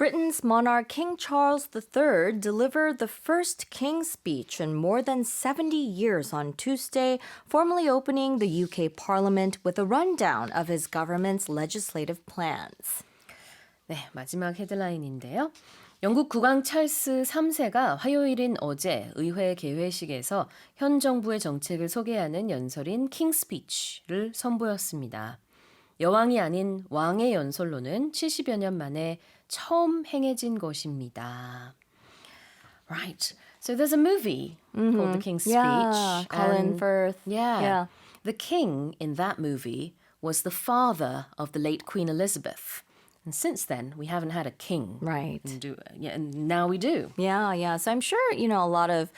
Britain's monarch King Charles III delivered the first King's Speech in more than 70 years on Tuesday, formally opening the UK Parliament with a rundown of his government's legislative plans. 네, 마지막 헤드라인인데요. 영국 국왕 찰스 3세가 화요일인 어제 의회 개회식에서 현 정부의 정책을 소개하는 연설인 킹 스피치를 선보였습니다. 여왕이 아닌 왕의 연설로는 70여 년 만에 처음 행해진 것입니다. Right. So there's a movie called The King's Speech. Yeah, Colin Firth. Yeah. The king in that movie was the father of the late Queen Elizabeth. And since then, we haven't had a king. Right. And now we do. Yeah. So I'm sure, a lot of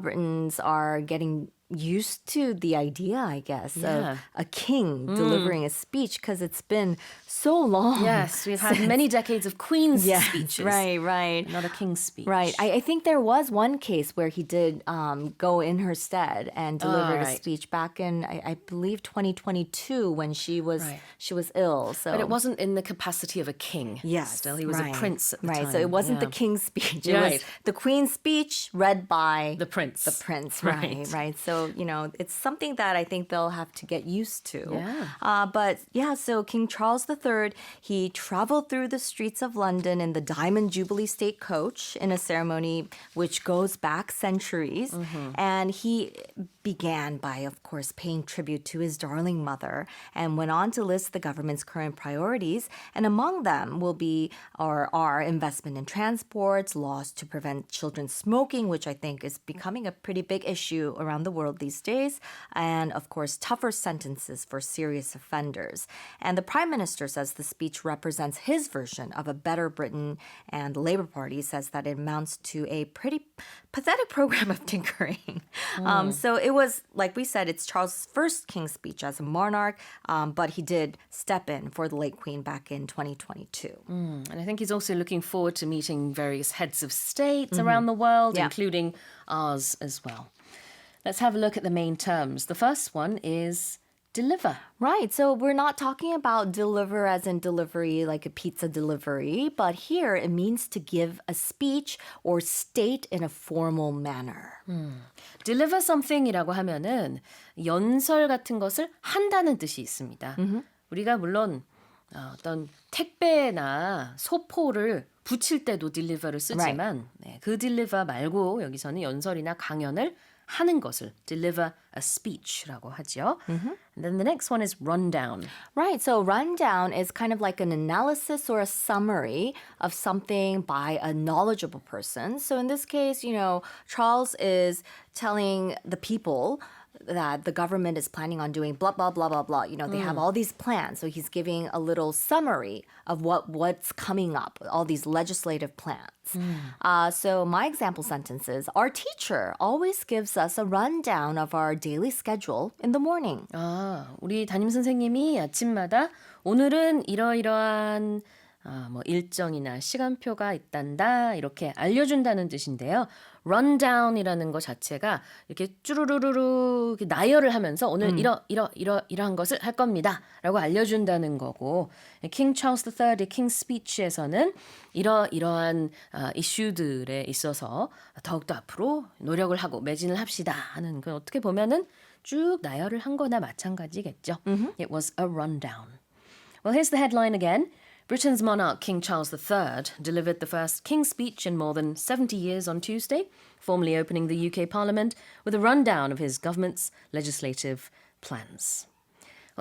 Britons are getting used to the idea, I guess, of a king delivering a speech because it's been so long. Yes, we've had many decades of queen's speeches. Right. Not a king's speech. Right. I think there was one case where he did go in her stead and delivered a speech back in, I believe, 2022 when she was ill. So. But it wasn't in the capacity of a king. Yes. Still, he was a prince at the time. So it wasn't the king's speech. It was the queen's speech read by the prince. Right. So, it's something that I think they'll have to get used to. Yeah. So King Charles III, he traveled through the streets of London in the Diamond Jubilee State Coach in a ceremony which goes back centuries. And he began by, of course, paying tribute to his darling mother and went on to list the government's current priorities. And among them will be or are investment in transports, laws to prevent children smoking, which I think is becoming a pretty big issue around the world these days, and of course, tougher sentences for serious offenders. And the Prime Minister says the speech represents his version of a better Britain, and the Labour Party says that it amounts to a pretty pathetic program of tinkering. So it was, like we said, it's Charles' first King's Speech as a monarch, but he did step in for the late Queen back in 2022. And I think he's also looking forward to meeting various heads of states around the world, including ours as well. Let's have a look at the main terms. The first one is deliver. Right. So we're not talking about deliver as in delivery, like a pizza delivery, but here it means to give a speech or state in a formal manner. Deliver something이라고 하면은 연설 같은 것을 한다는 뜻이 있습니다. 우리가 물론 어떤 택배나 소포를 붙일 때도 deliver를 쓰지만 그 deliver 말고 여기서는 연설이나 강연을 하는 것을 deliver a speech라고 하죠. And then the next one is rundown. Right. So rundown is kind of like an analysis or a summary of something by a knowledgeable person. So in this case, Charles is telling the people that the government is planning on doing blah, blah, blah, blah, blah. They have all these plans. So he's giving a little summary of what's coming up, all these legislative plans. So my example sentences, our teacher always gives us a rundown of our daily schedule in the morning. 우리 담임 선생님이 아침마다 오늘은 이러이러한 일정이나 시간표가 있단다 이렇게 알려준다는 뜻인데요. rundown이라는 것 자체가 이렇게 쭈루루루루 나열을 하면서 오늘 이러한 것을 할 겁니다 라고 알려준다는 거고 King Charles III의 King's Speech에서는 이러한 이슈들에 있어서 더욱더 앞으로 노력을 하고 매진을 합시다 하는 그 어떻게 보면은 쭉 나열을 한 거나 마찬가지겠죠. It was a rundown. Well, here's the headline again. Britain's monarch, King Charles III, delivered the first King's Speech in more than 70 years on Tuesday, formally opening the UK Parliament with a rundown of his government's legislative plans.